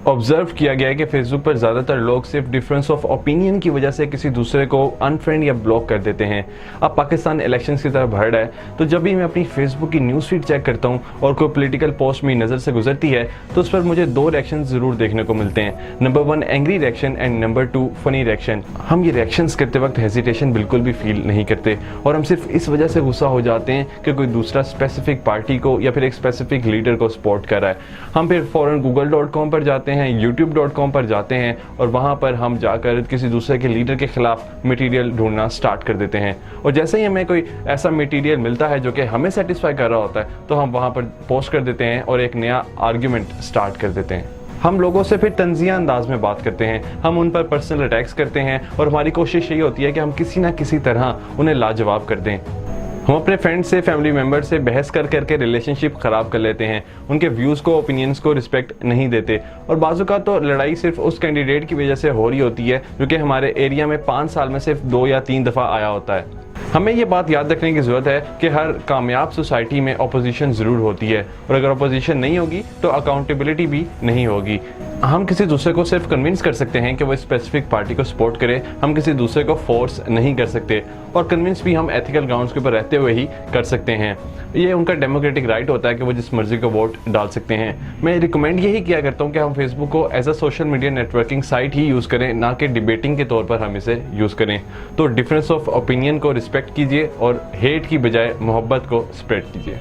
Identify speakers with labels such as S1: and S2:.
S1: Observe किया गया है कि फेसबुक पर ज़्यादातर लोग सिर्फ डिफरेंस ऑफ ओपिनियन की वजह से किसी दूसरे को अनफ्रेंड या ब्लॉक कर देते हैं। अब पाकिस्तान इलेक्शंस की तरफ बढ़ रहा है, तो जब भी मैं अपनी फेसबुक की न्यूज़ फीड चेक करता हूँ और कोई पॉलिटिकल पोस्ट मेरी नज़र से गुजरती है तो उस पर मुझे दो रिएक्शन ज़रूर देखने को मिलते हैं। Number 1 angry reaction and number 2 funny reaction. हम ये रिएक्शंस करते वक्त हेजिटेशन बिल्कुल भी फील नहीं करते और हम सिर्फ इस वजह से गुस्सा हो जाते हैं कि कोई दूसरा स्पेसिफिक पार्टी को या फिर एक स्पेसिफिक लीडर को सपोर्ट कर रहा है। हम फिर फ़ौरन google.com पर जाते हैं, youtube.com पर जाते हैं और वहाँ पर हम जाकर किसी दूसरे के लीडर के खिलाफ मटेरियल ढूंढना स्टार्ट कर देते हैं। और जैसे ही हमें कोई ऐसा मटेरियल मिलता है जो कि हमें सेटिस्फाई कर रहा होता है तो हम वहाँ पर पोस्ट कर देते हैं और एक नया आर्ग्यूमेंट स्टार्ट कर देते हैं। हम लोगों से फिर तंजिया अंदाज में बात करते हैं, हम उन पर पर्सनल अटैक्स करते हैं और हमारी कोशिश यही होती है कि हम किसी ना किसी तरह उन्हें लाजवाब कर दें। हम अपने फ्रेंड्स से, फैमिली मेम्बर से बहस कर करके रिलेशनशिप ख़राब कर लेते हैं, उनके व्यूज़ को, ओपिनियंस को रिस्पेक्ट नहीं देते और बाज़ू का तो लड़ाई सिर्फ उस कैंडिडेट की वजह से हो रही होती है जो कि हमारे एरिया में 5 साल में सिर्फ 2 या 3 दफ़ा आया होता है। हमें ये बात याद रखने की ज़रूरत है कि हर कामयाब सोसाइटी में अपोजिशन ज़रूर होती है और अगर अपोजिशन नहीं होगी तो अकाउंटेबिलिटी भी नहीं होगी। हम किसी दूसरे को सिर्फ कन्विंस कर सकते हैं कि वो स्पेसिफिक पार्टी को सपोर्ट करे, हम किसी दूसरे को फोर्स नहीं कर सकते और कन्विंस भी हम एथिकल ग्राउंड्स के ऊपर रहते हुए ही कर सकते हैं। ये उनका डेमोक्रेटिक राइट होता है कि वो जिस मर्जी को वोट डाल सकते हैं। मैं रिकमेंड यही किया करता हूँ कि हम फेसबुक को as a social media networking site ही यूज़ करें, ना कि डिबेटिंग के तौर पर हम इसे यूज़ करें। तो डिफरेंस ऑफ ओपिनियन को रिस्पेक्ट कीजिए और हेट की बजाय मोहब्बत को स्प्रेड कीजिए।